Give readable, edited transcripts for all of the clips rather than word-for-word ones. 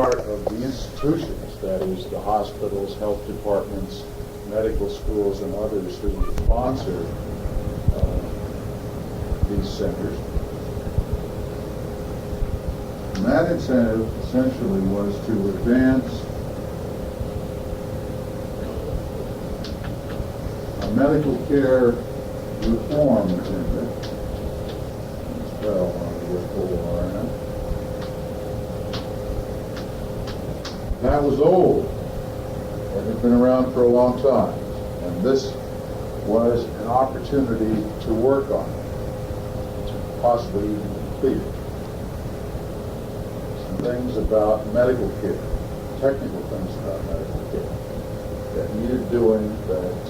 part of the institutions, that is the hospitals, health departments, medical schools, and others who sponsor these centers. And that incentive essentially was to advance a medical care reform agenda. Spell with O-R-N. That was old. It had been around for a long time. And this was an opportunity to work on it, to possibly even complete it. Some things about medical care, technical things about medical care that needed doing, that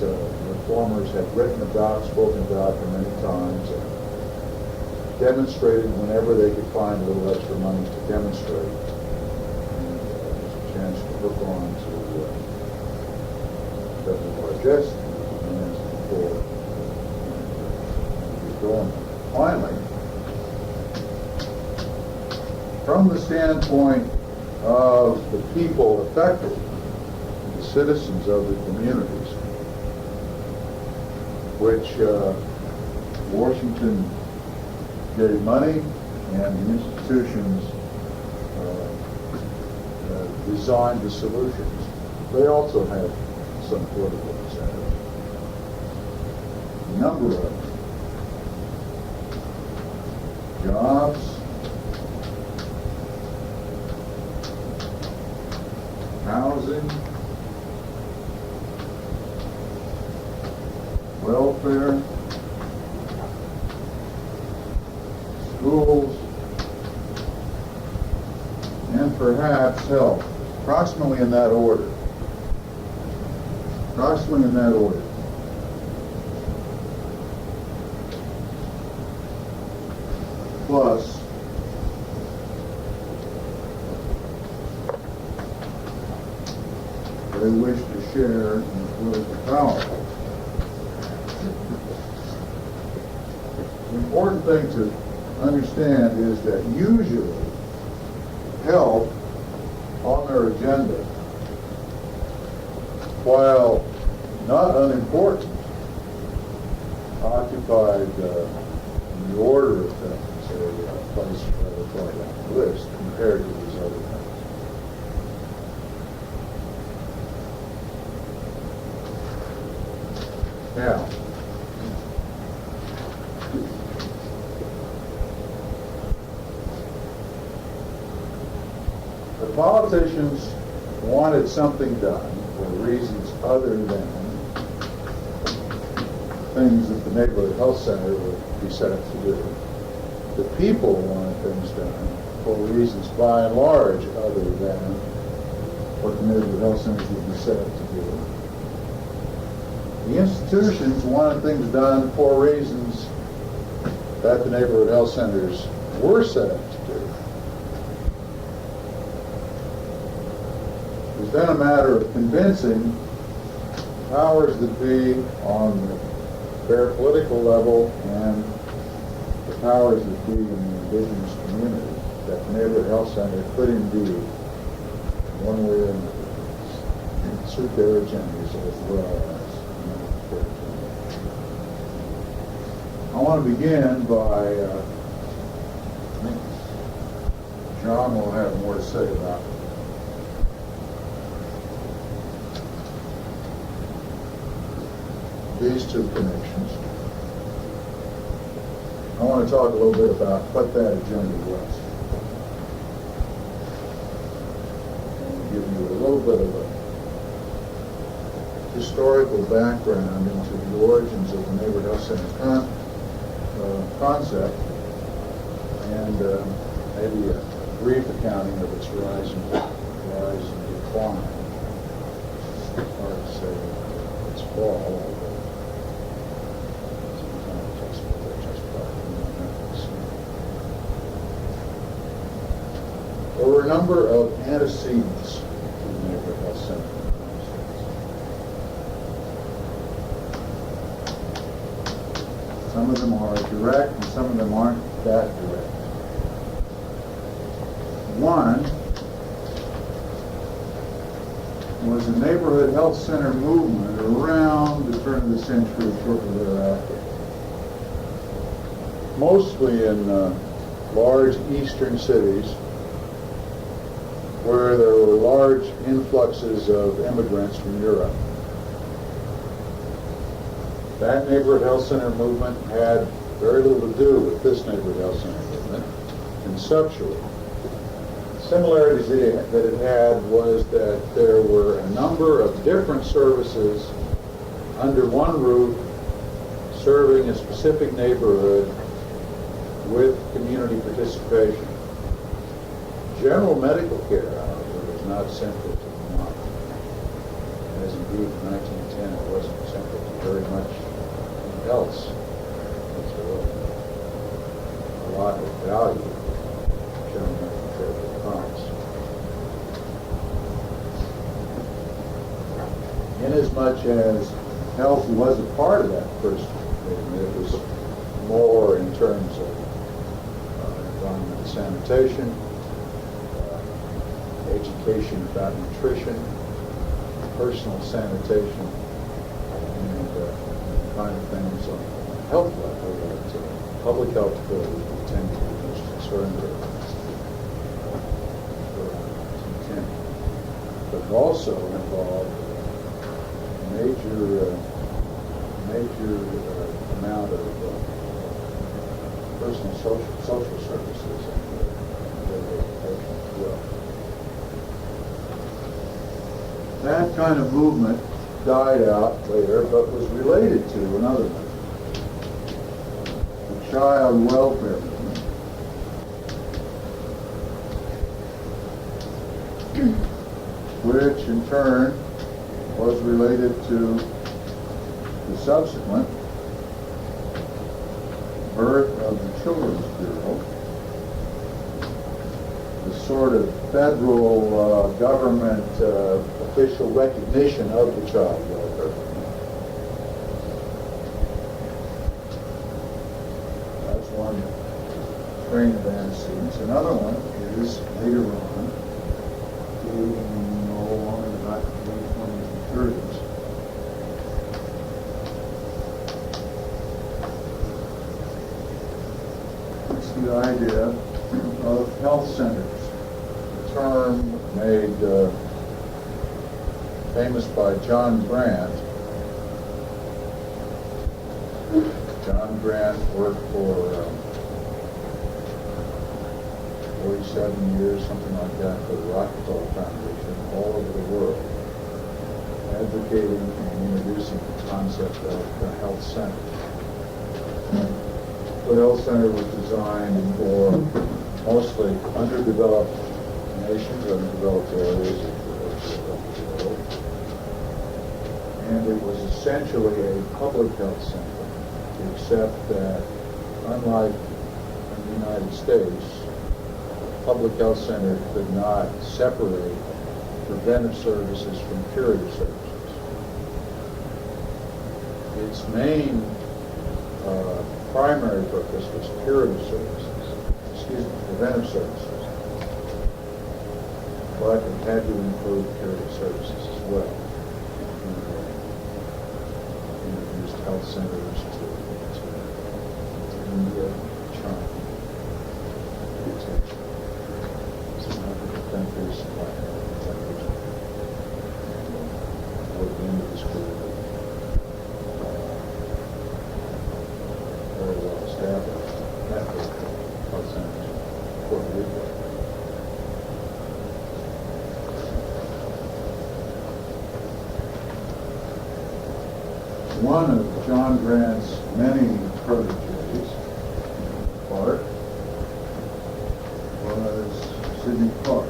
reformers had written about, spoken about for many times, and demonstrated whenever they could find a little extra money to demonstrate. And there's a chance to hook on to several of our guests and before we get going. Finally, from the standpoint of the people affected, the citizens of the communities, which Washington gave money and the institutions designed the solutions. They also had some political incentives. A number of them. Jobs, housing, welfare, schools, and perhaps health. Approximately in that order. Approximately in that order. Plus, they wish to share in political power. The important thing to understand is that usually health on their agenda, while not unimportant, occupied in the order of things a place rather far down the list compared to these other things. Now, the politicians wanted something done for reasons other than things that the neighborhood health center would be set up to do. The people wanted things done for reasons by and large other than what the neighborhood health centers would be set up to do. The institutions wanted things done for reasons that the neighborhood health centers were set up to do. It was then a matter of convincing powers that be on the fair political level and the powers that be in the indigenous community that the neighborhood health center could indeed, one way or another, suit their agendas as well as their agenda. I want to begin by, I think John will have more to say about these two connections. I want to talk a little bit about what that agenda was. And give you a little bit of a historical background into the origins of the neighborhood health center concept, and maybe a brief accounting of its rise and decline. It's hard to say its fall, although there were a number of antecedents to the neighborhood health center. Some of them are direct and some of them aren't that direct. One was a neighborhood health center movement around the turn of the century, shortly thereafter. Mostly in large eastern cities where there were large influxes of immigrants from Europe. That neighborhood health center movement had very little to do with this neighborhood health center movement conceptually. Similarities that it had was that there were a number of different services under one roof serving a specific neighborhood with community participation. General medical care, however, was not central to the model. As indeed in 1910 it wasn't central to very much else. It's a lot of value general medical care becomes. Inasmuch as health was a part of that first movement, it was more in terms of environmental sanitation, education about nutrition, personal sanitation, and the kind of things on the health level that public health authorities would tend to be most concerned with. But it also involved a major amount of personal social services and education as well. That kind of movement died out later, but was related to another movement, the child welfare movement, which in turn was related to the subsequent birth of the Children's Bureau, the sort of federal government official recognition of the child welfare. That's one train of antecedents. Another one is later on, along in the back of the 20s and 30s. It's the idea of health centers, a term made famous by John Grant. John Grant worked for 47 years, something like that, for the Rockefeller Foundation all over the world, advocating and introducing the concept of the health center. The health center was designed for mostly underdeveloped nations, underdeveloped areas of the world, and it was essentially a public health center, except that, unlike in the United States, public health center could not separate preventive services from curative services. Its main primary purpose was preventive services, but it had to include curative services as well. Introduced health centers to India, China, some African countries, some Latin American countries, and toward the end of this career, very well established network of health centers in Puerto Rico. One of John Grant's many proteges, Clark, was Sidney Clark.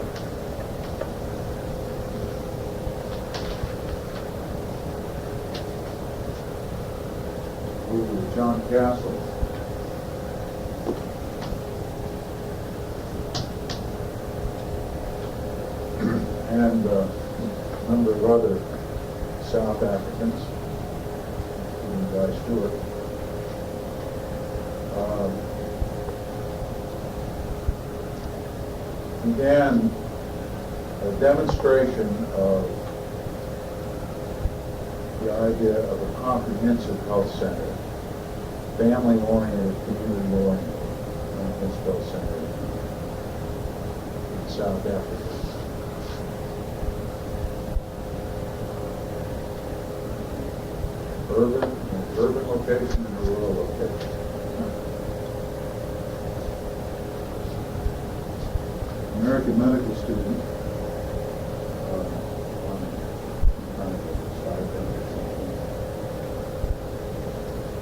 Over to John Castle. And a number of other South Africans, including Guy Stewart. Began a demonstration of the idea of a comprehensive health center, family-oriented, community-oriented health center in South Africa. Urban location and a rural location. American medical student.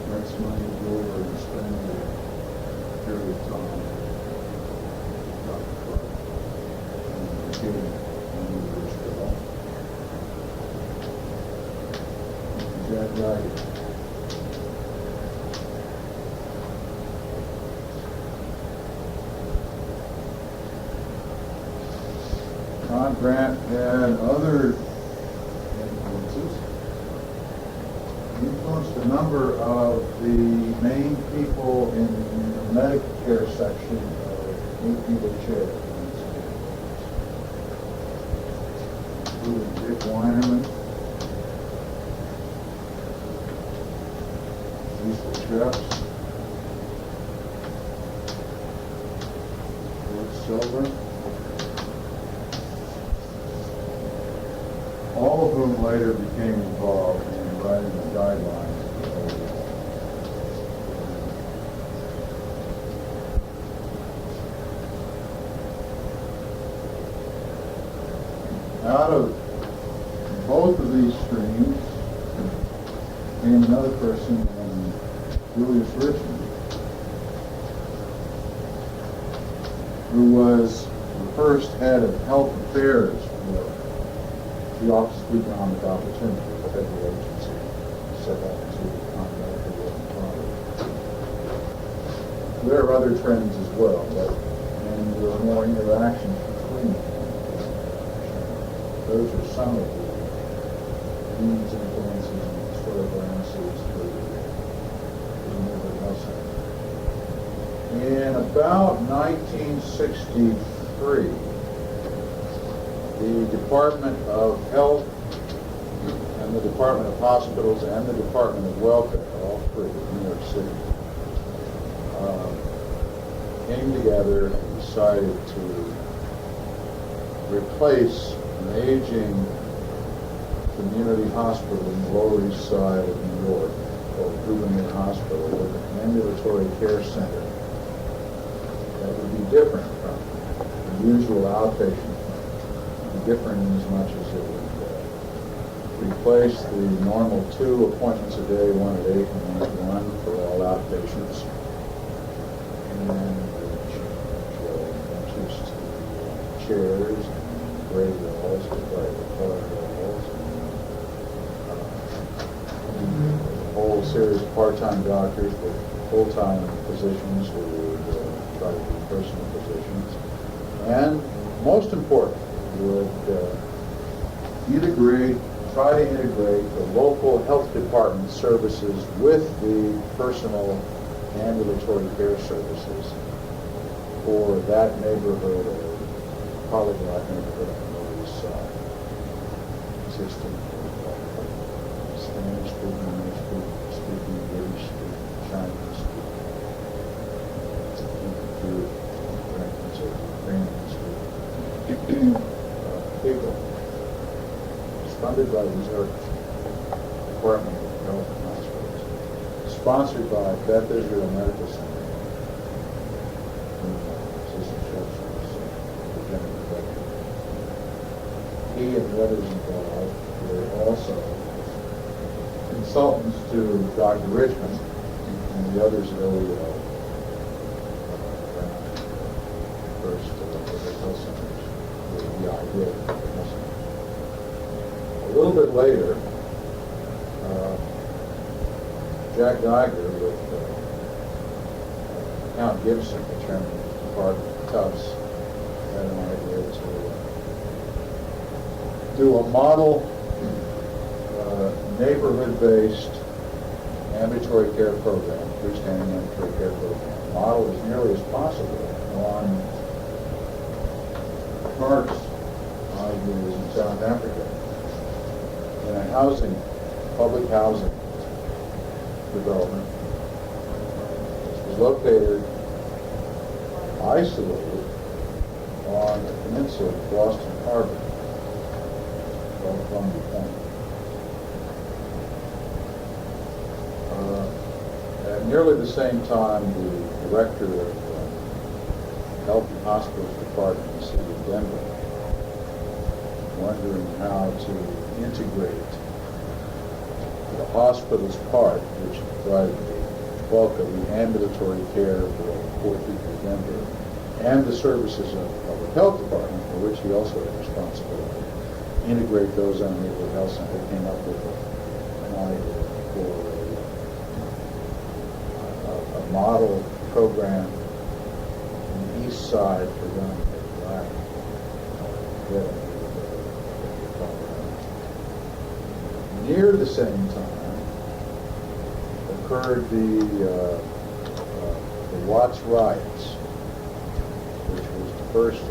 Makes money to go over and spend a period of time. Jack Wright. John Grant had other influences. He influenced a number of the main people in the medical care section of Recipient Services, including Dick Weinerman, Lisa Treps, George Silver, all of whom later became involved in writing the guidelines. Out of both of these streams came another person named Julius Richmond, who was the first head of health affairs for the Office of Economic Opportunity, a federal agency set up to combat the war on poverty. There are other trends as well, and there are more interactions between them. Those are some of the needs, influences, and historical answers for the neighborhood health center. In about 1963, the Department of Health and the Department of Hospitals and the Department of Welfare, all three in New York City, came together and decided to replace an aging community hospital in the Lower East Side of New York called Juvenile Hospital with an ambulatory care center that would be different from the usual outpatient clinic, different in as much as it would replace the normal 2 appointments a day, 1 at 8 and 1 at 1 for all outpatients, and benches to chairs, gray walls to colored walls, and a whole series of part-time doctors with full-time physicians who would try to be personal physicians, and most important, would try to integrate the local health department services with the personal ambulatory care services for that neighborhood or polyglot neighborhood on the Lower East Side. Existing Spanish speaking, English speaking, British speaking, Chinese speaking, people. Funded by the New York Department of Health and Hospitals, sponsored by Beth Israel Medical Center, Assistant Chef Virginia Director. He and the others involved were also consultants to Dr. Richmond and the others at OEL, first health centers, with the idea of health centers. A little bit later, Jack Geiger with Count Gibson, the chairman of the Department of Tufts, had an idea to do a model neighborhood-based ambulatory care program, freestanding ambulatory care program, model as nearly as possible on Clark's ideas in South Africa, in a housing public housing development. It was located isolated on the peninsula of Boston Harbor, called Columbia Point. At nearly the same time, the director of the Health and Hospitals Department in the city of Denver, wondering how to integrate the hospital's part, which provided the bulk of the ambulatory care for poor people in Denver, and the services of the public health department, for which he also had responsibility, integrate those on the neighborhood health center. Came up with an idea for a model program on the east side for young black near the same time occurred the Watts riots, which was the first of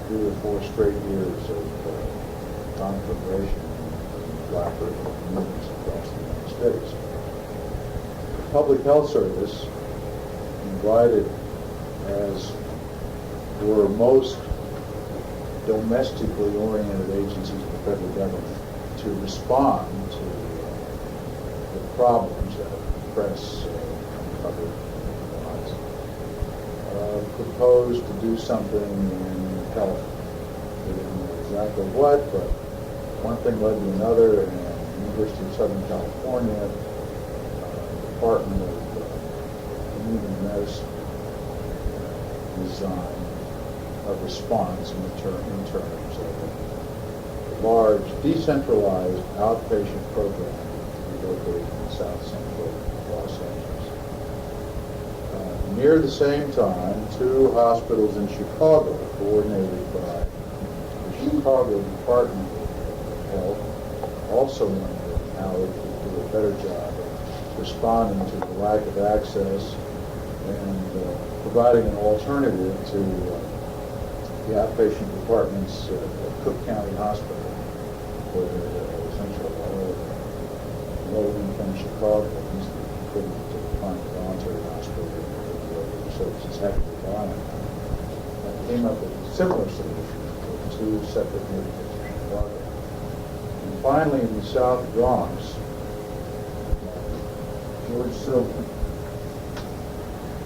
3 or 4 straight years of conflagration in black urban communities across the United States. The Public Health Service invited, as were most domestically oriented agencies of the federal government, to respond to the problems that the press uncovered. Proposed to do something in California. They didn't know exactly what, but one thing led to another, and the University of Southern California, Department of Community Medicine, designed a response in terms of a large, decentralized outpatient program to be located in South Central Los Angeles. Near the same time, 2 hospitals in Chicago, coordinated by the Chicago Department of Health, also wondered how it could do a better job of responding to the lack of access and providing an alternative to the outpatient departments at Cook County Hospital, where essentially all low-income Chicagoans couldn't find a voluntary hospital services had to rely on that. Came up with a similar solution for 2 separate neighborhoods in Chicago. And finally, in the South Bronx, George Silverman,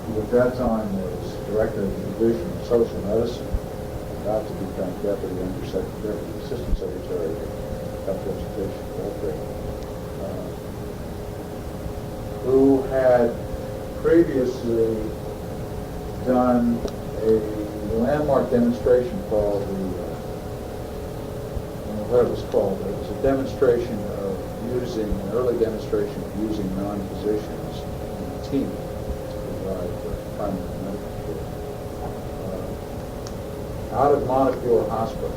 who at that time was director of the Division of Social Medicine, about to become Deputy Undersecretary, Assistant Secretary of Health, Education, and Welfare, who had previously done a landmark demonstration called I don't know what it was called, but it was a demonstration of an early demonstration of using non-physicians in a team to provide primary medical care. Out of Montefiore Hospital,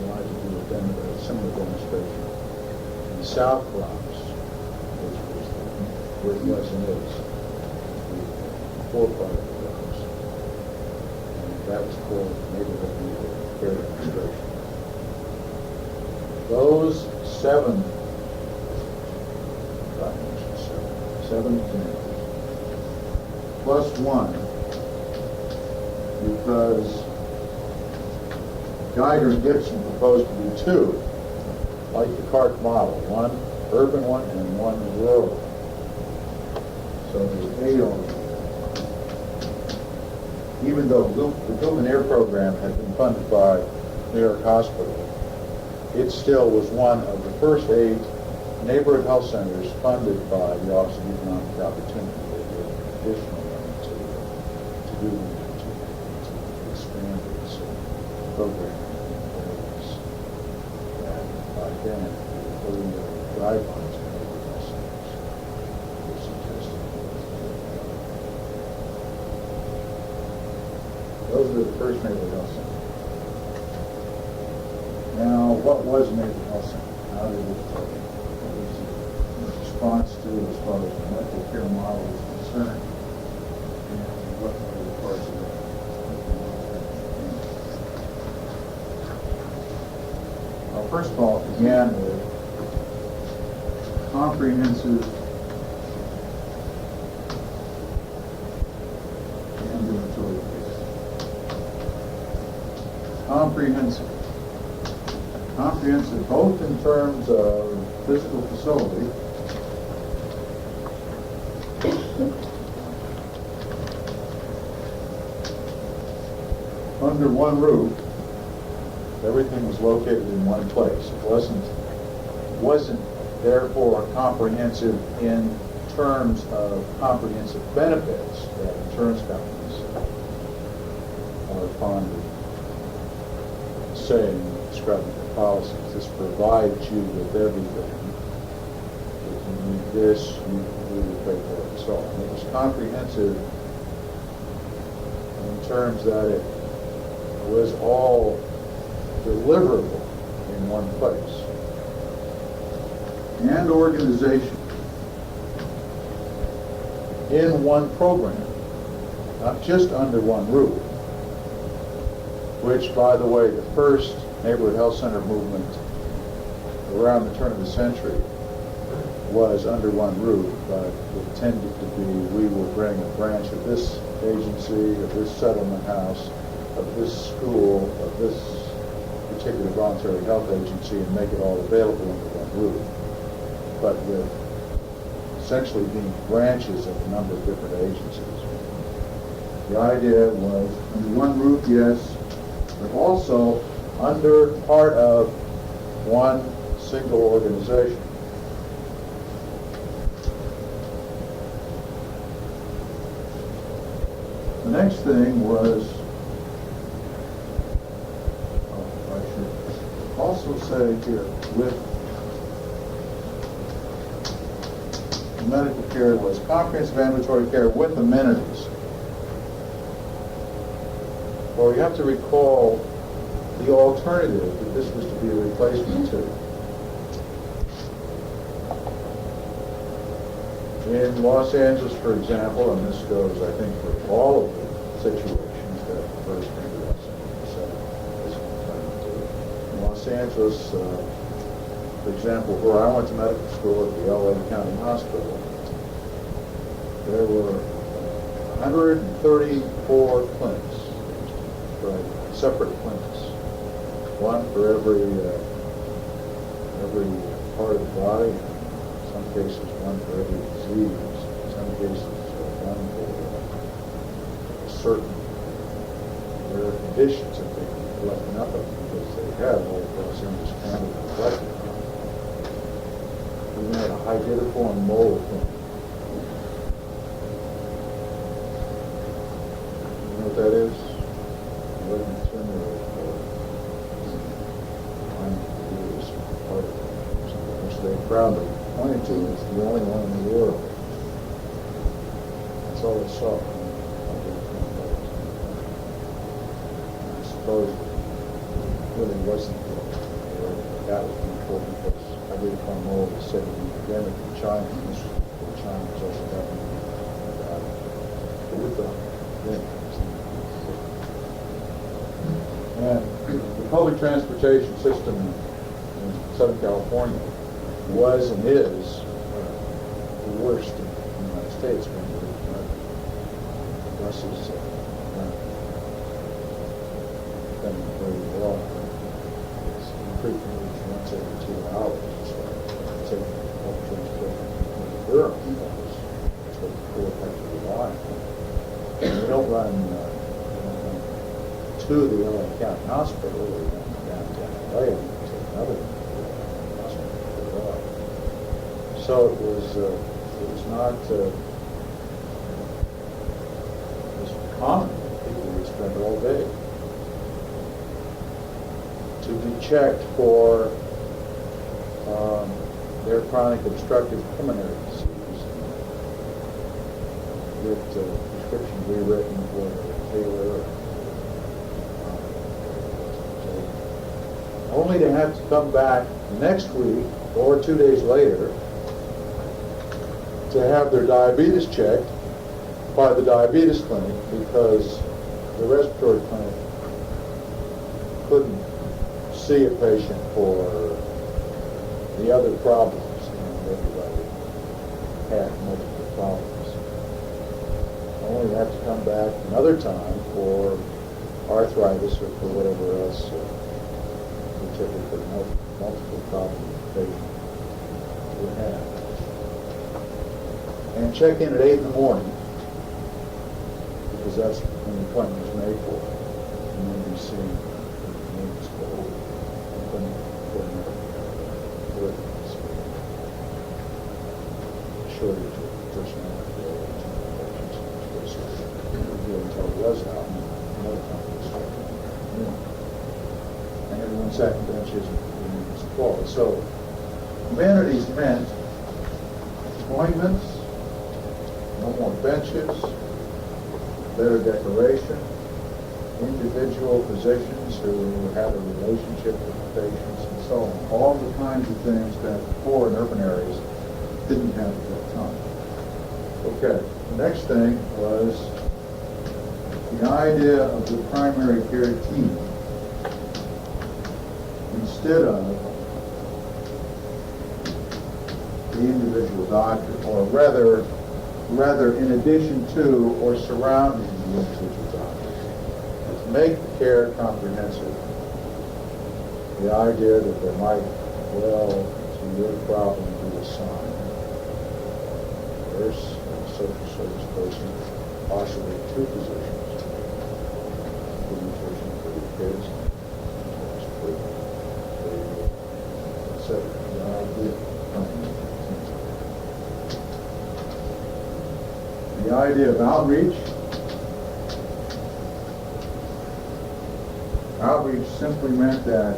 wanted to do a similar demonstration in the South Bronx, which was where it was and is. Part of the Bronx. And that was called Neighborhood Care Demonstration. Those 7 examples, plus 1, because Geiger and Gibson proposed to do 2, like the CART model, 1 urban one and 1 rural. So there's 8 on. Even though the Luminaire program had been funded by New York Hospital, it still was one of the first 8 neighborhood health centers funded by the Office of Economic Opportunity. They did additional money to do to expand its program in ways that by then including the guidelines for neighborhood health centers were suggested. Those were the first neighborhood health centers. Now, what was neighborhood health center? How did it response to as far as the medical care model is concerned, and what are the parts of it? I'll first of all, it began with comprehensive ambulatory care. Comprehensive both in terms of physical facility under one roof. Everything was located in one place. It wasn't therefore comprehensive in terms of comprehensive benefits that insurance companies are fond of saying, describing their policies. This provides you with everything. If you need this, you will pay for it. So it was comprehensive in terms that it was all deliverable in one place. And organization in one program, not just under one roof, which, by the way, the first neighborhood health center movement around the turn of the century was under one roof, but it tended to be, we will bring a branch of this agency, of this settlement house, of this school, of this particular voluntary health agency, and make it all available under one roof, but with essentially being branches of a number of different agencies. The idea was under one roof, yes, but also under part of one single organization. The next thing was, I should also say here, with medical care was comprehensive ambulatory care with amenities. Well, you have to recall the alternative that this was to be a replacement to. In Los Angeles, for example, and this goes, I think, for all of the situations that first came to Los Angeles. In Los Angeles, for example, where I went to medical school at the LA County Hospital, there were 134 clinics, right, separate clinics, one for every part of the body, in some cases one for every disease, in some cases one for certain rare conditions that they can collect enough of because they have all across English County collected. We had a hydatiform mold clinic. You know what that is? Which they proudly pointed to as the only one in the world. That's all they saw. I suppose it really wasn't that was important because hydatiform mold was said to be endemic in China. China was also having that. But with the and the public transportation system in Southern California was and is the worst in the United States. Buses been very well. It's frequently once every 2 hours. So it's a public transportation from the borough. That's what the poor actually rely on. We don't run to the LA County Hospital, or downtown LA, to another hospital. So it was not it was common. People would spend all day to be checked for their chronic obstructive pulmonary disease, get prescriptions rewritten for Taylor. Only to have to come back next week or 2 days later to have their diabetes checked by the diabetes clinic because the respiratory clinic couldn't see a patient for the other problems, and everybody had multiple problems. Only have to come back another time for arthritis or for whatever else, typically multiple problem patient would have. And check in at 8 in the morning, because that's when the appointment is made for. And then be seen with the maintenance goal and clinic coordinator with shortage of personnel until it was out, and another company started. And everyone's second benches and forward. So humanities meant appointments, no more benches, better decoration, individual physicians who had a relationship with the patients, and so on. All the kinds of things that poor in urban areas didn't have at that time. Okay, the next thing was the idea of the primary care team instead of the individual doctor, or rather in addition to or surrounding the individual doctor. To make the care comprehensive, the idea that there might well, to your problem, be assigned a nurse, a social service person, possibly 2 physicians, pediatrician for the kids, etc. The idea. The idea of outreach. Outreach simply meant that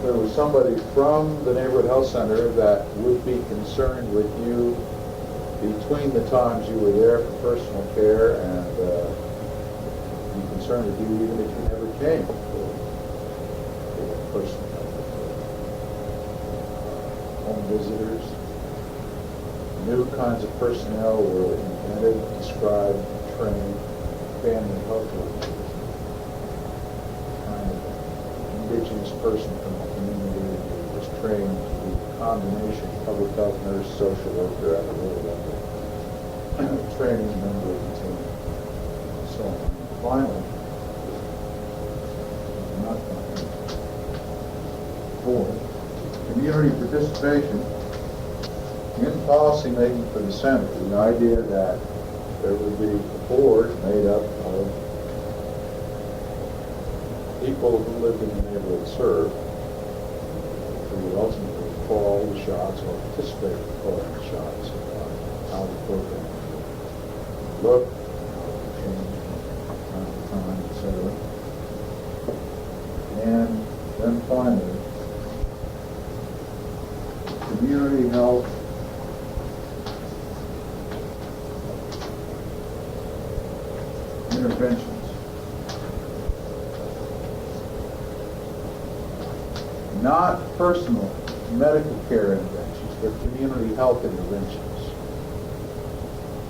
there was somebody from the neighborhood health center that would be concerned with you between the times you were there for personal care and be concerned with you even if you never came for personal care. Home visitors. New kinds of personnel were invented, described, trained, family health workers. Kind of indigenous person from the community who was trained to be a combination public health nurse, social worker at a lower level, training member of the team, and so on. Finally, not finally, 4, community participation. In policy making for the center, the idea that there would be a board made up of people who lived in the neighborhood served, who would ultimately call the shots or participate in calling the shots about how the program would look, how it would change from time to time, etc. And then finally, community health interventions. Not personal medical care interventions, but community health interventions.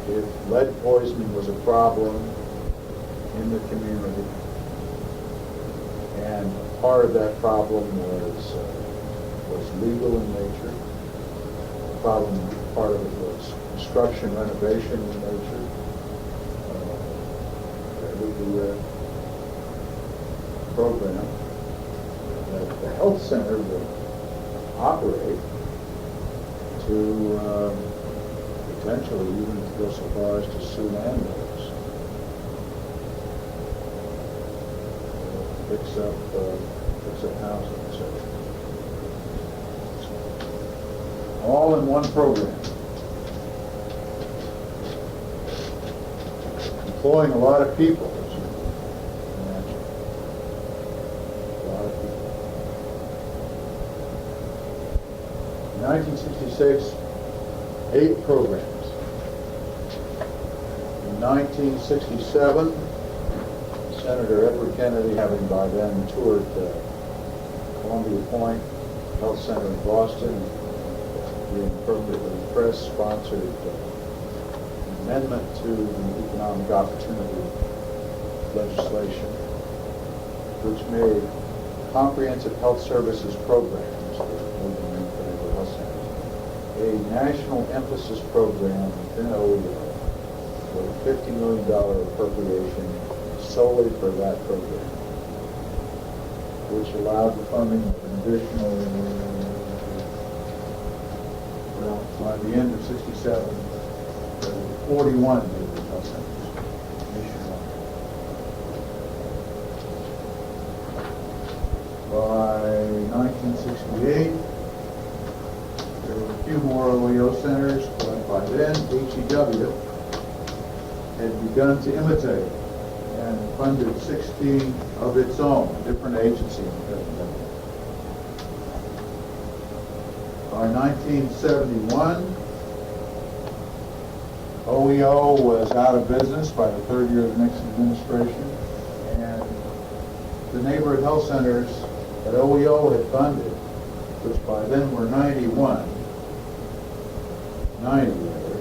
If lead poisoning was a problem in the community, and part of that problem was legal in nature, part of it was construction, renovation in nature, the program that the health center would operate to potentially even go so far as to sue landowners, fix up housing, etc. All in one program. Employing a lot of people, as you imagine. A lot of people. In 1966, 8 programs. In 1967, Senator Edward Kennedy, having by then toured Columbia Point Health Center in Boston, being appropriately press, sponsored amendment to the economic opportunity legislation, which made comprehensive health services programs, a national emphasis program within OEO with a $50 million appropriation solely for that program, which allowed the funding of an additional, well, by the end of '67, 41 neighborhood health centers nationwide. By 1968, there were a few more OEO centers, but by then HEW had begun to imitate and funded 16 of its own, a different agency. By 1971, OEO was out of business by the third year of the Nixon administration, and the neighborhood health centers that OEO had funded, which by then were 90 rather,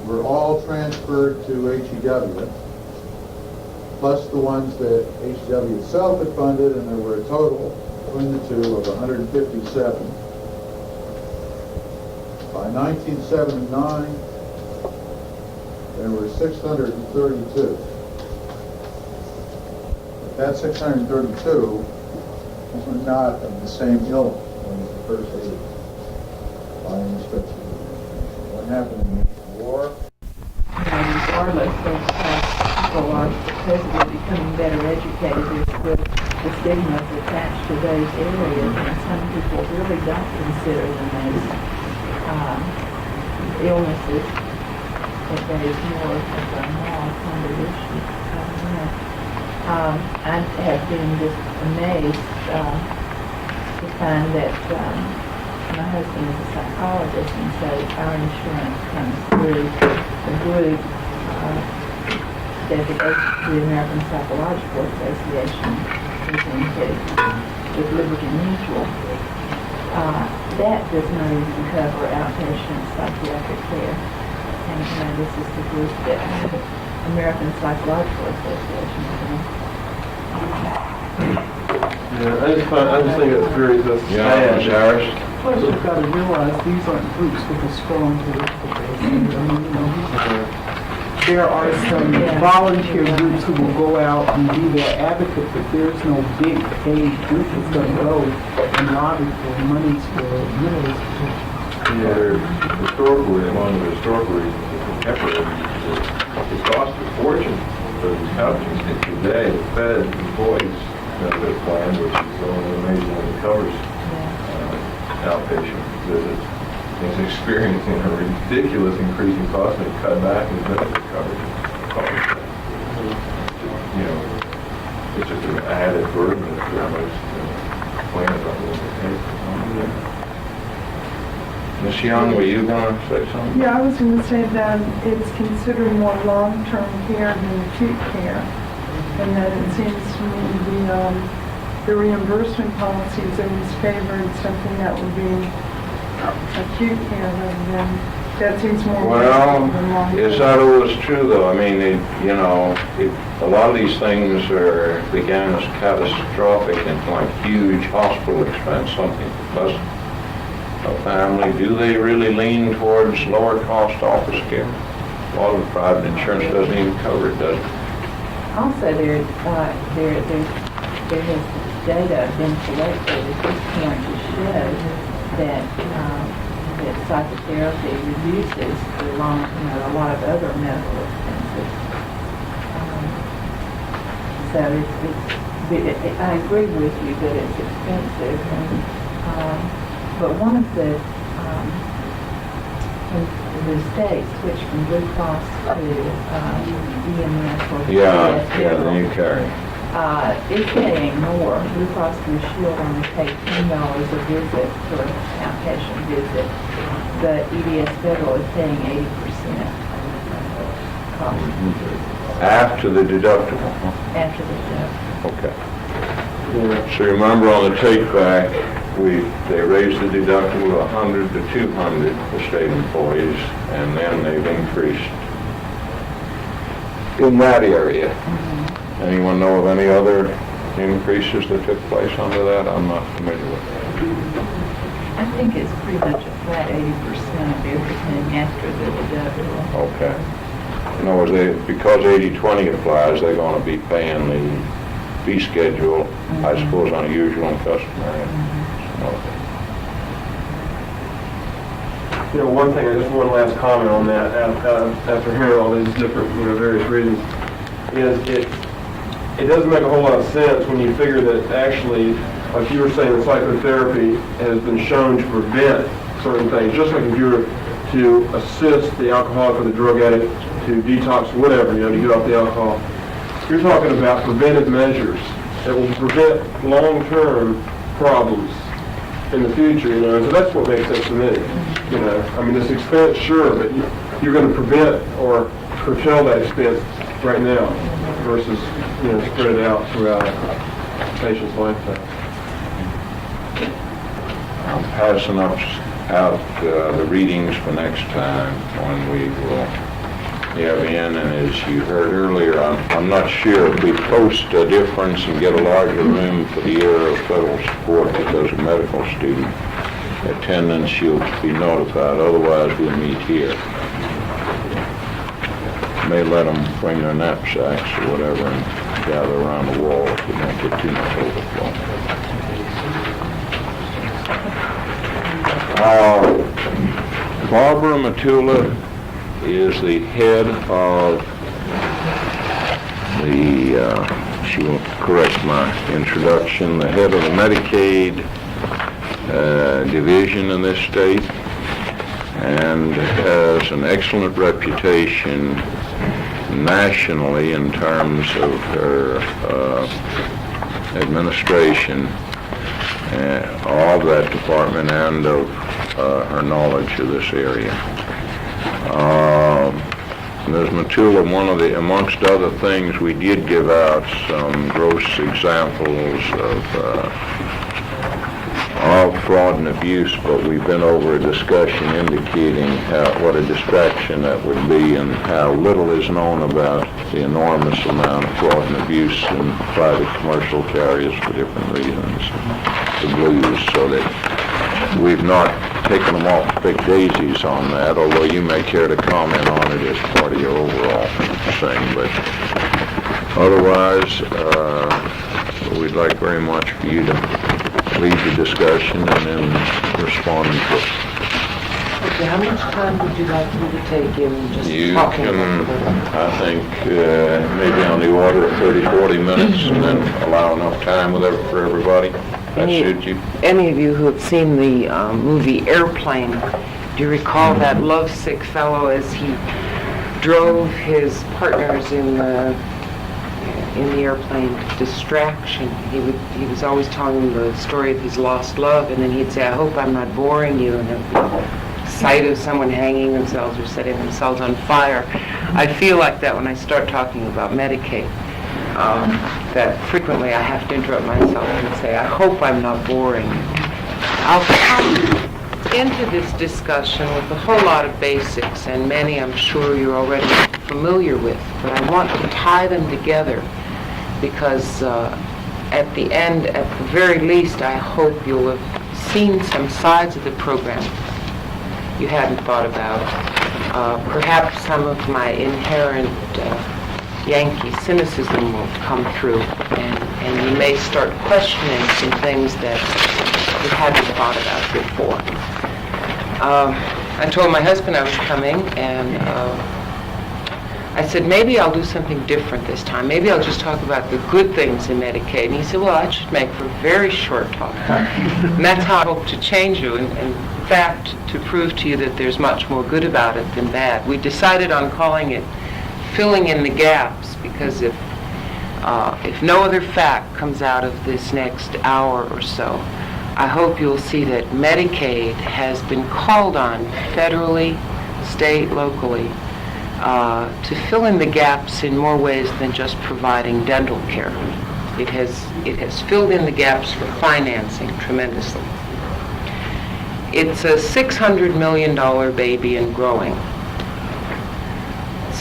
were all transferred to HEW, plus the ones that HEW itself had funded, and there were a total between the two of 157. By 1979, there were 632. But that 632 was not of the same ilk as the first 8 by any stretch of the imagination. What happened in the war? Regardless of how people are supposedly becoming better educated, there's still the stigmas attached to those areas, and some people really don't consider them as illnesses, but that is more of a moral kind of issue. I have been just amazed to find that my husband is a psychologist, and so our insurance comes through a group that the American Psychological Association is into with Liberty Mutual. That does not even cover outpatient psychiatric care. And this is the group that American Psychological Association is in. Yeah, I just think it's very sad. Harris. Plus, you've got to realize these aren't groups with a strong political base. I mean, there are some volunteer groups who will go out and be their advocate, but there's no big paid group that's going to go and lobby for monies for minerals. Yeah, historically, among the historical reasons, it cost a fortune for these companies. And today, the Fed employs their plan, which is only amazingly covers outpatient visits, is experiencing a ridiculous increase in cost and cut back in benefit coverage. You know, it's just an added burden that most plans are willing to take. Ms. Young, were you going to say something? Yeah, I was going to say that it's considered more long-term care than acute care, and that it seems to me the reimbursement policies always favored something that would be acute care rather than, that seems more Well, than long-term. is that always true, though? I mean, a lot of these things began as catastrophic and like huge hospital expense, something plus a family. Do they really lean towards lower cost office care? A lot of the private insurance doesn't even cover it, does it? Also, there has data been collected at this point to show that psychotherapy reduces a lot of other medical expenses. So I agree with you that it's expensive, but one of the states switched from Blue Cross to EMS or The new carrier. it's paying more. Blue Cross Blue Shield only pays $10 a visit for an outpatient visit, but EDS Federal is paying 80% cost After the deductible. after the deductible. Okay. So remember on the take back, they raised the deductible to 100 to 200 for state employees, and then they've increased in that area. Anyone know of any other increases that took place under that? I'm not familiar with that. I think it's pretty much a flat 80% of everything after the deductible. Okay. In other words, because 80/20 applies, they're going to be paying the fee schedule, I suppose, on a usual and customary. Okay. You know, one thing, just one last comment on that, after hearing all these different, various reasons, is it doesn't make a whole lot of sense when you figure that actually, like you were saying, the psychotherapy has been shown to prevent certain things, just like if you were to assist the alcoholic or the drug addict to detox, whatever, to get off the alcohol. You're talking about preventive measures that will prevent long-term problems in the future, and so that's what makes sense to me. I mean, this expense, sure, but you're going to prevent or curtail that expense right now versus, spread it out throughout a patient's lifetime. I'm passing out the readings for next time when we will have in, and as you heard earlier, I'm not sure if we post a difference and get a larger room for the area of federal support because of medical student attendance, you'll be notified. Otherwise, we'll meet here. May let them bring their knapsacks or whatever and gather around the wall if we don't get too much overflow. Barbara Matula is the head of she will correct my introduction, the head of the Medicaid division in this state, and has an excellent reputation nationally in terms of her administration of that department and of her knowledge of this area. Ms. Matula, amongst other things, we did give out some gross examples of fraud and abuse, but we've been over a discussion indicating what a distraction that would be and how little is known about the enormous amount of fraud and abuse in private commercial carriers for different reasons, the blues, so that we've not taken them off to pick daisies on that, although you may care to comment on it as part of your overall thing. But otherwise, we'd like very much for you to lead the discussion and then respond to it. Okay, how much time would you like me to take in just You talking can, about I think, maybe on the order of 30, 40 minutes and then allow enough time for everybody. That suits you? Any of you who have seen the movie Airplane, do you recall that lovesick fellow as he drove his partners in the airplane to distraction? He was always telling the story of his lost love, and then he'd say, "I hope I'm not boring you," and there'd be sight of someone hanging themselves or setting themselves on fire. I feel like that when I start talking about Medicaid. That frequently I have to interrupt myself and say, I hope I'm not boring. I'll come into this discussion with a whole lot of basics, and many I'm sure you're already familiar with, but I want to tie them together because at the end, at the very least, I hope you'll have seen some sides of the program you hadn't thought about. Perhaps some of my inherent Yankee cynicism will come through, and you may start questioning some things that you hadn't thought about before. I told my husband I was coming, and I said, maybe I'll do something different this time. Maybe I'll just talk about the good things in Medicaid. And he said, well, that should make for a very short talk. And that's how I hope to change you, and in fact, to prove to you that there's much more good about it than bad. We decided on calling it Filling in the Gaps, because if no other fact comes out of this next hour or so, I hope you'll see that Medicaid has been called on federally, state, locally, to fill in the gaps in more ways than just providing dental care. It has filled in the gaps for financing tremendously. It's a $600 million baby and growing.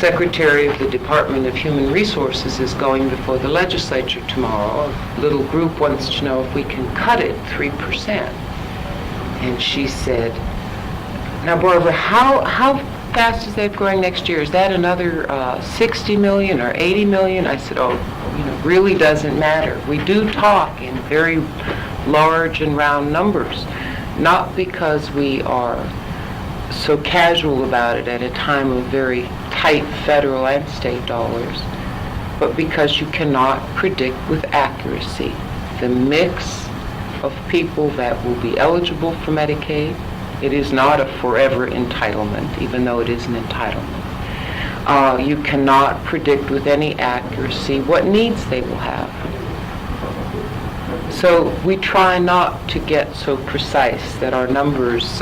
Secretary of the Department of Human Resources is going before the legislature tomorrow. A little group wants to know if we can cut it 3%. And she said, now Barbara, how fast is that growing next year? Is that another 60 million or 80 million? I said, oh, really doesn't matter. We do talk in very large and round numbers, not because we are so casual about it at a time of very tight federal and state dollars, but because you cannot predict with accuracy the mix of people that will be eligible for Medicaid. It is not a forever entitlement, even though it is an entitlement. You cannot predict with any accuracy what needs they will have. So we try not to get so precise that our numbers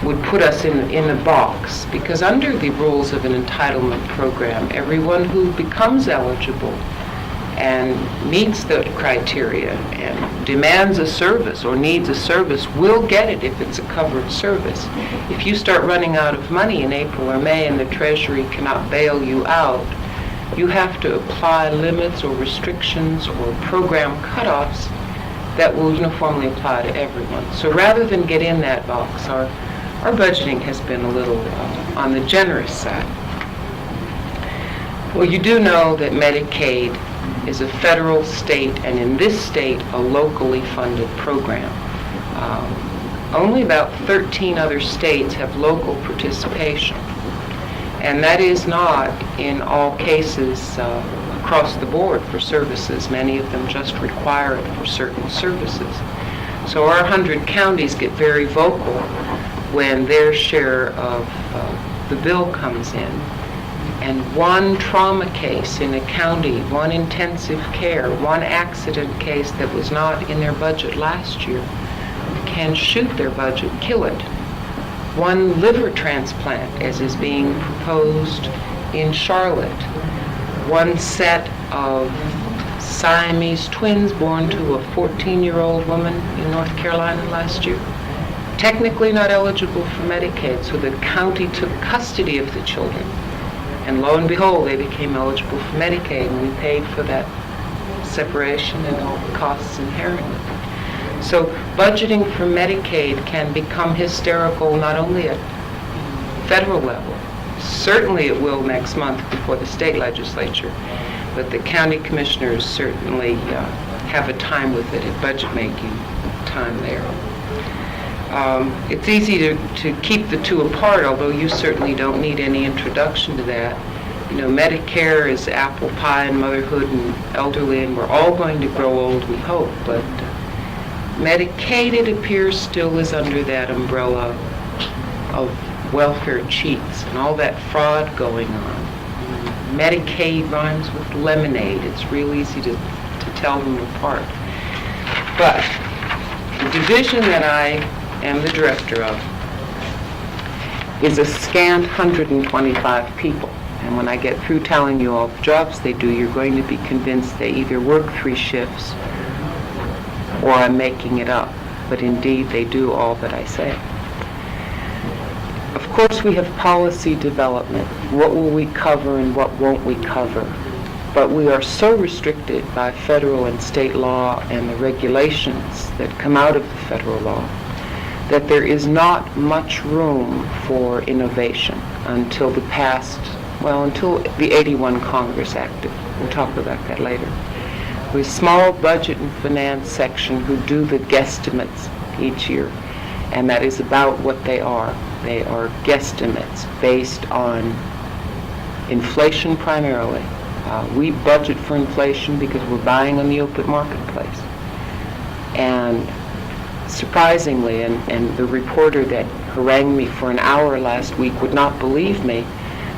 would put us in a box, because under the rules of an entitlement program, everyone who becomes eligible and meets the criteria and demands a service or needs a service will get it if it's a covered service. If you start running out of money in April or May and the Treasury cannot bail you out, you have to apply limits or restrictions or program cutoffs that will uniformly apply to everyone. So rather than get in that box, our budgeting has been a little on the generous side. Well, you do know that Medicaid is a federal, state, and in this state, a locally funded program. Only about 13 other states have local participation. And that is not, in all cases, across the board for services. Many of them just require it for certain services. So our 100 counties get very vocal when their share of the bill comes in. And one trauma case in a county, one intensive care, one accident case that was not in their budget last year can shoot their budget, kill it. One liver transplant, as is being proposed in Charlotte. One set of Siamese twins born to a 14-year-old woman in North Carolina last year. Technically not eligible for Medicaid, so the county took custody of the children. And lo and behold, they became eligible for Medicaid, and we paid for that separation and all the costs inherent with it. So budgeting for Medicaid can become hysterical not only at federal level, certainly it will next month before the state legislature, but the county commissioners certainly have a time with it at budget making time there. It's easy to keep the two apart, although you certainly don't need any introduction to that. Medicare is apple pie and motherhood and elderly, and we're all going to grow old, we hope, but Medicaid, it appears, still is under that umbrella of welfare cheats and all that fraud going on. Medicaid rhymes with lemonade. It's real easy to tell them apart. But the division that I am the director of is a scant 125 people. And when I get through telling you all the jobs they do, you're going to be convinced they either work 3 shifts or I'm making it up. But indeed, they do all that I say. Of course, we have policy development. What will we cover and what won't we cover? But we are so restricted by federal and state law and the regulations that come out of the federal law that there is not much room for innovation until until the 81 Congress acted. We'll talk about that later. With a small budget and finance section who do the guesstimates each year, and that is about what they are. They are guesstimates based on inflation primarily. We budget for inflation because we're buying on the open marketplace. And surprisingly, and the reporter that harangued me for an hour last week would not believe me,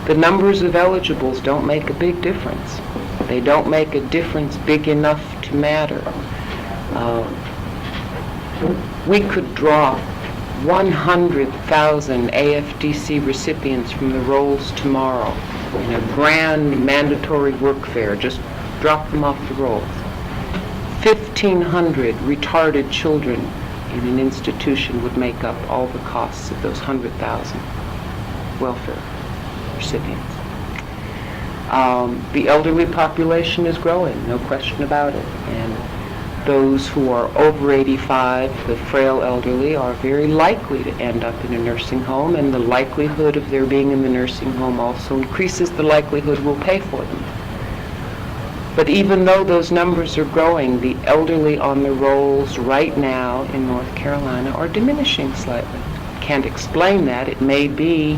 the numbers of eligibles don't make a big difference. They don't make a difference big enough to matter. We could draw 100,000 AFDC recipients from the rolls tomorrow in a grand mandatory work fair. Just drop them off the rolls. 1,500 retarded children in an institution would make up all the costs of those 100,000 welfare recipients. The elderly population is growing, no question about it. And those who are over 85, the frail elderly, are very likely to end up in a nursing home, and the likelihood of their being in the nursing home also increases the likelihood we'll pay for them. But even though those numbers are growing, the elderly on the rolls right now in North Carolina are diminishing slightly. Can't explain that. It may be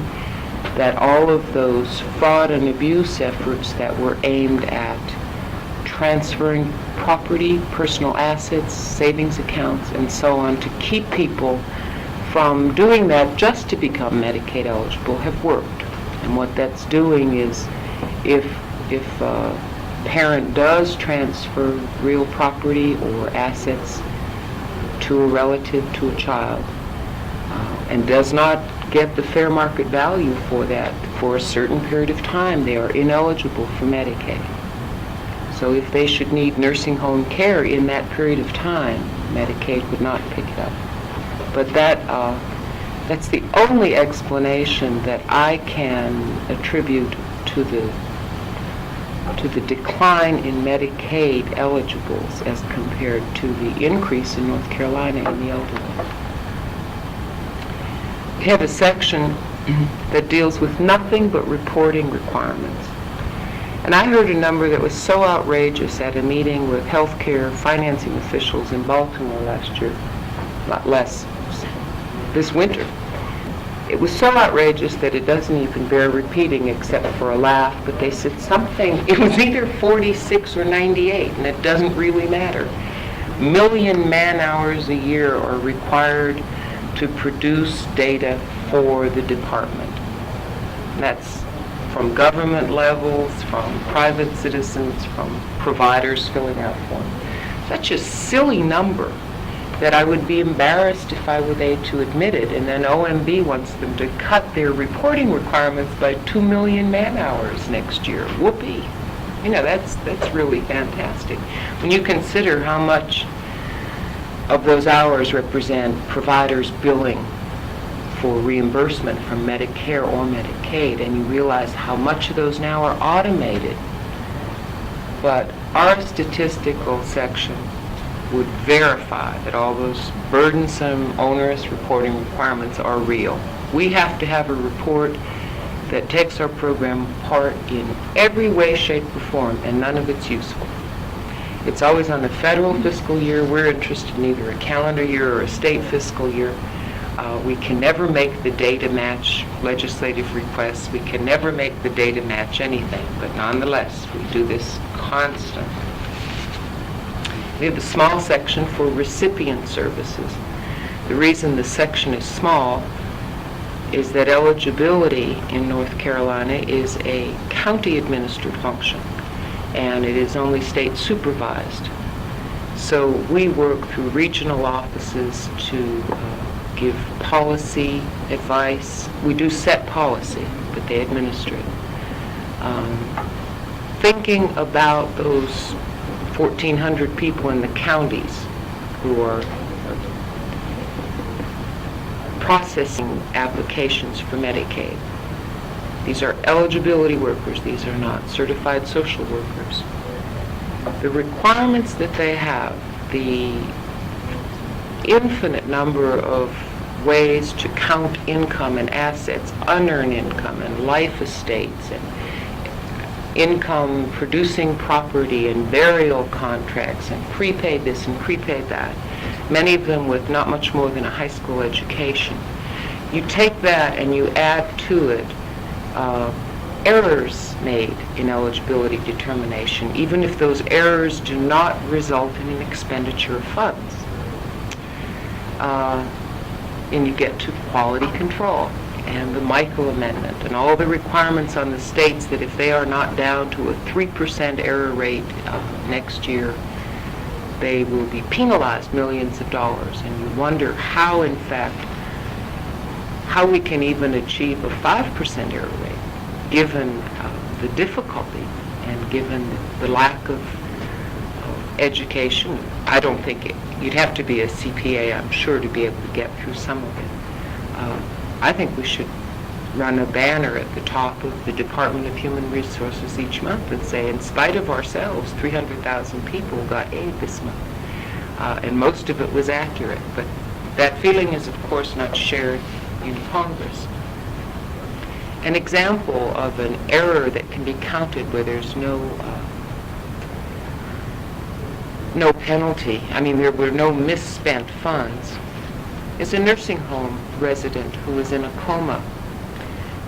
that all of those fraud and abuse efforts that were aimed at transferring property, personal assets, savings accounts, and so on to keep people from doing that just to become Medicaid eligible have worked. And what that's doing is if a parent does transfer real property or assets to a relative, to a child, and does not get the fair market value for that for a certain period of time, they are ineligible for Medicaid. So if they should need nursing home care in that period of time, Medicaid would not pick it up. But that's the only explanation that I can attribute to the decline in Medicaid eligibles as compared to the increase in North Carolina in the elderly. We have a section that deals with nothing but reporting requirements. And I heard a number that was so outrageous at a meeting with healthcare financing officials in Baltimore this winter. It was so outrageous that it doesn't even bear repeating except for a laugh, but they said something, it was either 46 or 98, and it doesn't really matter. Million man-hours a year are required to produce data for the department. That's from government levels, from private citizens, from providers filling out forms. Such a silly number that I would be embarrassed if I were they to admit it, and then OMB wants them to cut their reporting requirements by 2 million man-hours next year. Whoopee. You know, that's really fantastic. When you consider how much of those hours represent providers billing for reimbursement from Medicare or Medicaid, and you realize how much of those now are automated. But our statistical section would verify that all those burdensome, onerous reporting requirements are real. We have to have a report that takes our program apart in every way, shape, or form, and none of it's useful. It's always on the federal fiscal year. We're interested in either a calendar year or a state fiscal year. We can never make the data match legislative requests. We can never make the data match anything, but nonetheless, we do this constantly. We have a small section for recipient services. The reason the section is small is that eligibility in North Carolina is a county-administered function, and it is only state supervised. So we work through regional offices to give policy advice. We do set policy, but they administer it. Thinking about those 1,400 people in the counties who are processing applications for Medicaid. These are eligibility workers. These are not certified social workers. The requirements that they have, the infinite number of ways to count income and assets, unearned income and life estates and income producing property and burial contracts and prepaid this and prepaid that, many of them with not much more than a high school education. You take that and you add to it errors made in eligibility determination, even if those errors do not result in an expenditure of funds. And you get to quality control and the Michael Amendment and all the requirements on the states that if they are not down to a 3% error rate next year, they will be penalized millions of dollars. And you wonder how, in fact, how we can even achieve a 5% error rate, given the difficulty and given the lack of education. I don't think you'd have to be a CPA, I'm sure, to be able to get through some of it. I think we should run a banner at the top of the Department of Human Resources each month and say, in spite of ourselves, 300,000 people got aid this month. And most of it was accurate, but that feeling is, of course, not shared in Congress. An example of an error that can be counted where there's no penalty, I mean, there were no misspent funds, is a nursing home resident who is in a coma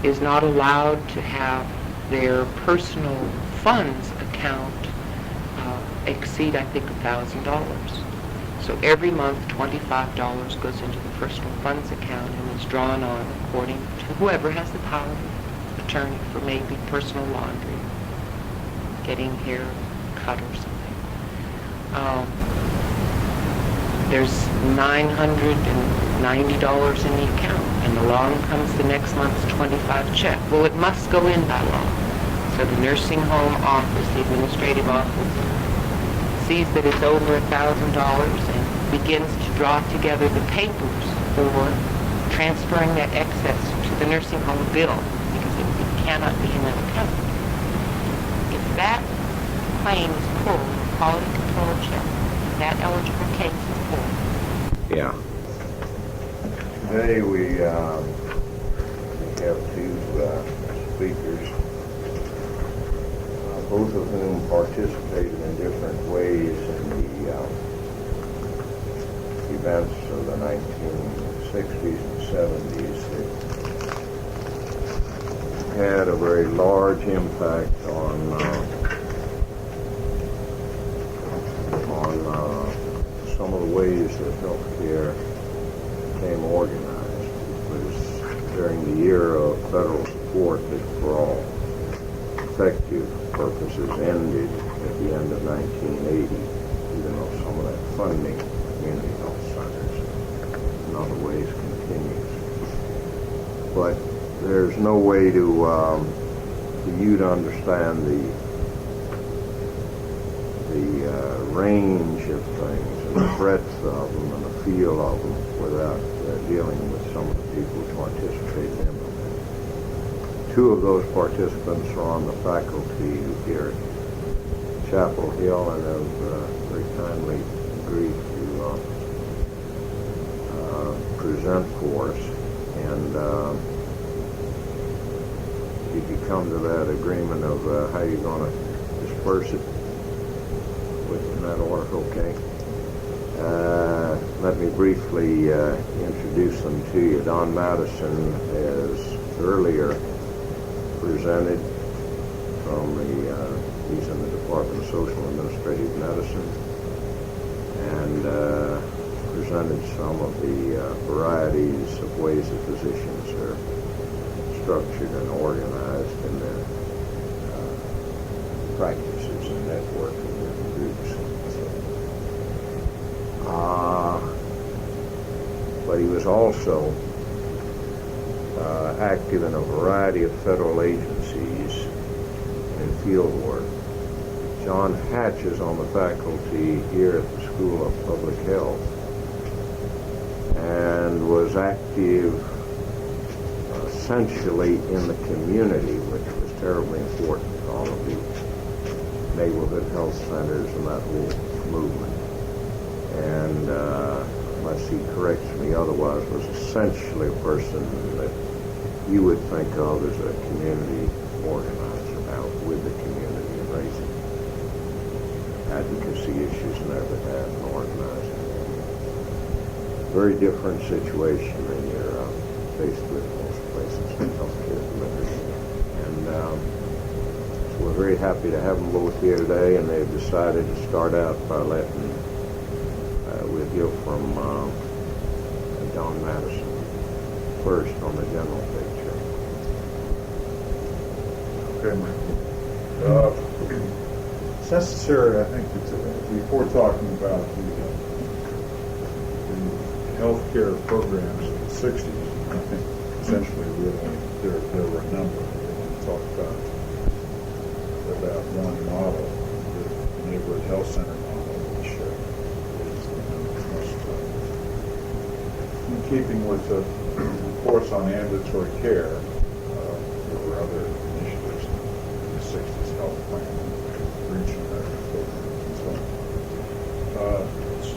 is not allowed to have their personal funds account exceed, I think, $1,000. So every month, $25 goes into the personal funds account and is drawn on according to whoever has the power of attorney for maybe personal laundry, getting hair cut or something. There's $990 in the account, and along comes the next month's 25 check. Well, it must go in that long. So the nursing home office, the administrative office, sees that it's over $1,000 and begins to draw together the papers for transferring that excess to the nursing home bill, because it cannot be in that account. If that claim is pulled, quality control check, that eligible case is pulled. Yeah. Today we have two speakers, both of whom participated in different ways in the events of the 1960s and 70s that had a very large impact on some of the ways that healthcare became organized. It was during the era of federal support that, for all effective purposes, ended at the end of 1980, even though some of that funding for community health centers in other ways continues. But there's no way for you to understand the range of things and the breadth of them and the feel of them without dealing with some of the people who participated in them. Two of those participants are on the faculty here at Chapel Hill and have very kindly agreed to present for us. And if you come to that agreement of how you're going to disperse it in that order, okay? Let me briefly introduce them to you. Don Madison has earlier presented from he's in the Department of Social and Administrative Medicine, and presented some of the varieties of ways that physicians are structured and organized in their practices and networking with groups. But he was also active in a variety of federal agencies in field work. John Hatch is on the faculty here at the School of Public Health and was active essentially in the community, which was terribly important, all of the neighborhood health centers and that whole movement. And unless he corrects me otherwise, was essentially a person that you would think of as a community organizer, out with the community and raising advocacy issues in their behalf and organizing. Very different situation than you're faced with most places in healthcare delivery. And so we're very happy to have them both here today, and they've decided to start out by letting we'll hear from Don Madison first on the general picture. Okay, Mike. It's necessary, I think, before talking about the healthcare programs in the 60s, I think essentially there were a number. We talked about one model, the neighborhood health center model, which is in keeping with the course on ambulatory care,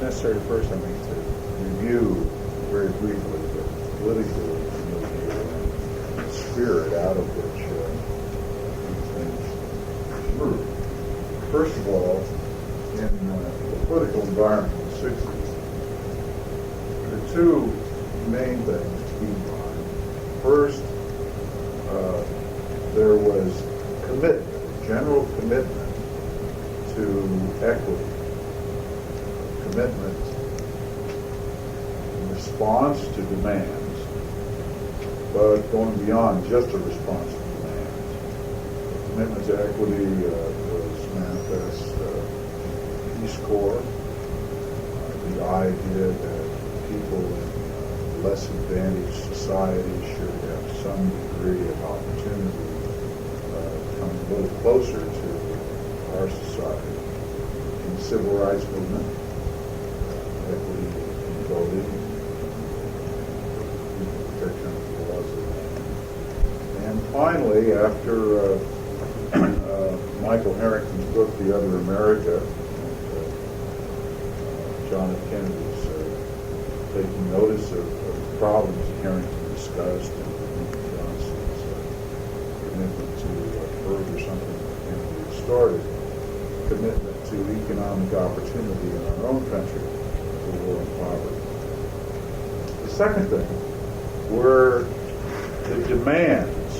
necessary first, I mean, to review very briefly the political milieu and spirit out of which these things grew. First of all, in the political environment in the 60s, there are two main things to keep in mind. First, there was commitment, general commitment to equity, commitment in response to demands, but going beyond just a response to demands. The commitment to equity was manifest in Peace Corps, the idea that people in less advantaged societies should have some degree of opportunity to come a little closer to our society. In the civil rights movement, equity in voting, protection of the laws of the land. And finally, after Michael Harrington's book, The Other America, John F. Kennedy's taking notice of the problems Harrington discussed, and Johnson's commitment to further something that Kennedy had started, commitment to economic opportunity in our own country, the war on poverty. The second thing were the demands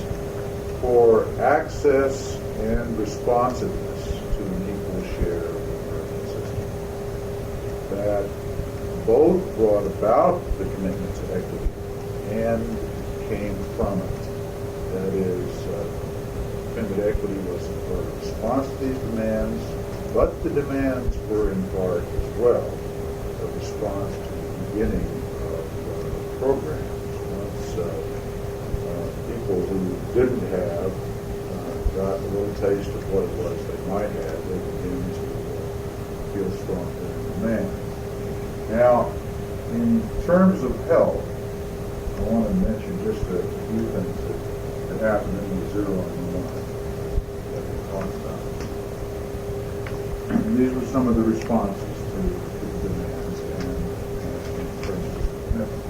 for access and responsiveness to an equal share of the American system that both brought about the commitment to equity and came from it. That is, commitment to equity was in part a response to these demands, but the demands were in part as well a response to the beginning of programs. Once people who didn't have got a little taste of what it was they might have, they began to feel stronger in demand. Now, in terms of health, I want to mention just a few things that happened in the 0 and 1 that we talked about. And these were some of the responses to the demands and in terms of commitment.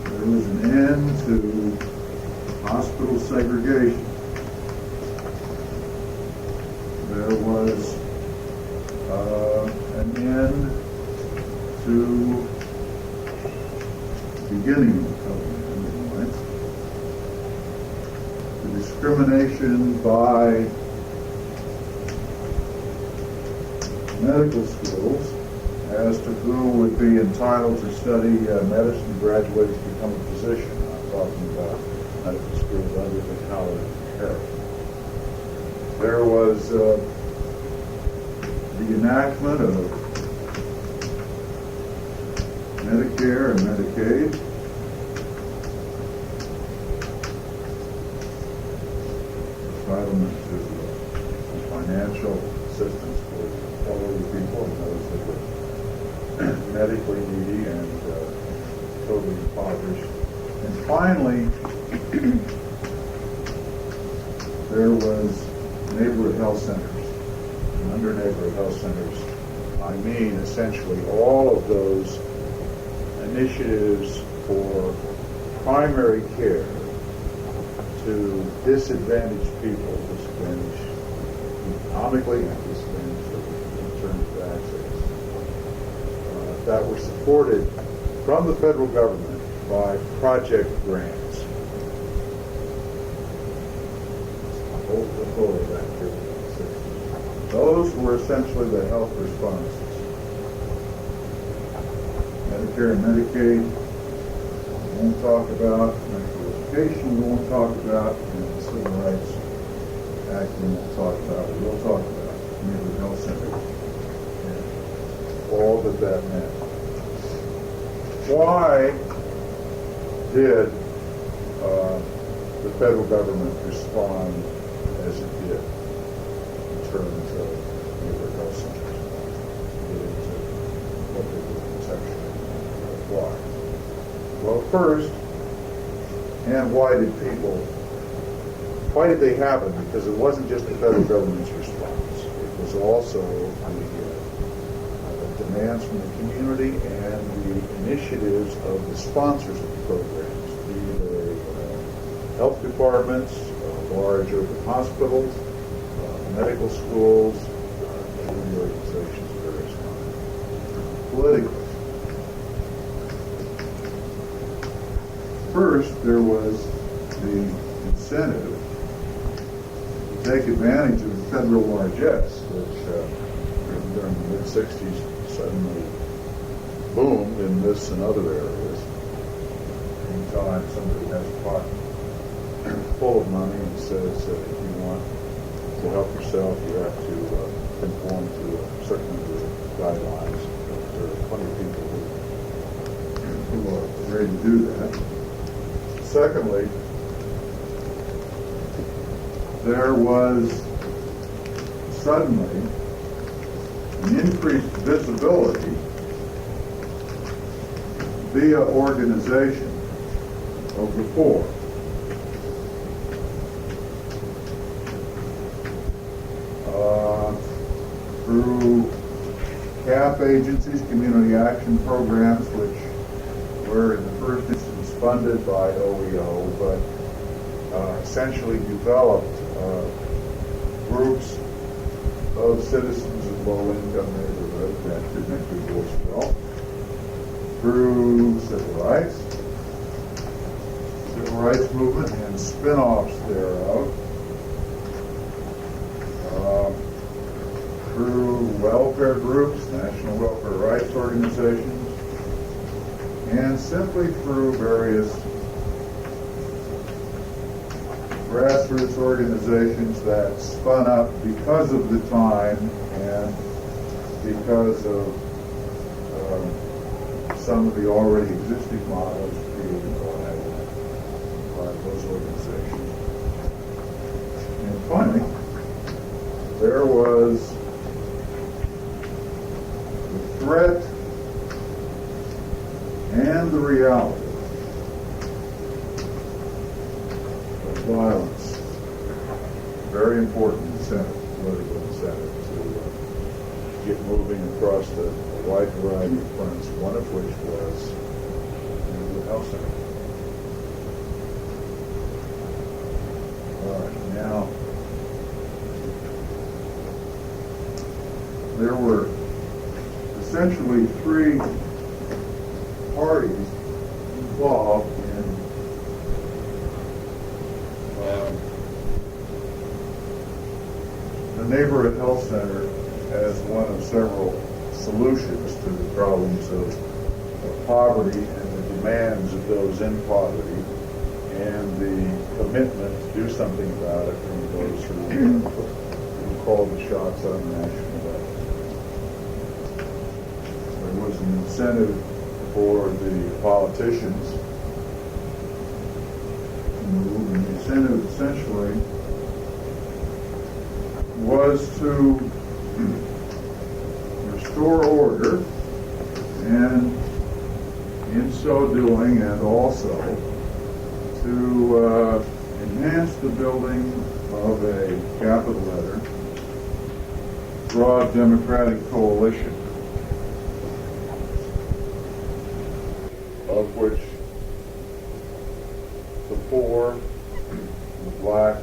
There was an end to hospital segregation. There was an end to beginning of an end, the discrimination by medical schools as to who would be entitled to study medicine, graduate to become a physician. I'm talking about medical schools other than Howard and Harris. There was the enactment of Medicare and Medicaid. Entitlement to financial assistance for elderly people and those that were medically needy and totally impoverished. And finally, there was neighborhood health centers. And under neighborhood health centers, I mean essentially all of those initiatives for primary care to disadvantaged people, disadvantaged economically and disadvantaged in terms of access, that were supported from the federal government by project grants. The whole of that period. Those were essentially the health responses. Medicare and Medicaid, we won't talk about. Medical education, we won't talk about. And the Civil Rights Act, we won't talk about. We will talk about neighborhood health centers and all that meant. Why did the federal government respond as it did in terms of neighborhood health centers? Get into what they were conceptually. Why? Well, first, and why did they happen? Because it wasn't just the federal government's response. It was also the demands from the community and the initiatives of the sponsors of the programs, be they health departments, large urban hospitals, medical schools, community organizations of various kinds. Politically, first there was the incentive to take advantage of the federal largesse, which during the mid-60s suddenly boomed in this and other areas. Anytime somebody has a pocket full of money and says that if you want to help yourself, you have to conform to certain number of guidelines. There are plenty of people who are ready to do that. Secondly, there was suddenly an increased visibility via organization of the poor. Through CAP agencies, community action programs, which were in the first instance funded by OEO, but essentially developed groups of citizens of low-income neighborhoods that could make their voice felt. Through civil rights movement and spin-offs thereof. Through welfare groups, national welfare rights organizations, and simply through various grassroots organizations that spun up because of the time and because of some of the already existing models created by those organizations. And finally, there was the threat and the reality of violence. Very important incentive, political incentive to get moving across a wide variety of fronts, one of which was the health center. All right, now there were essentially three parties involved in the neighborhood health center as one of several solutions to the problems of poverty and the demands of those in poverty, and the commitment to do something about it from those who call the shots on the national level. There was an incentive for the politicians to move, and the incentive essentially was to restore order, and in so doing, and also to enhance the building of a capital letter broad democratic coalition, of which the poor, the black,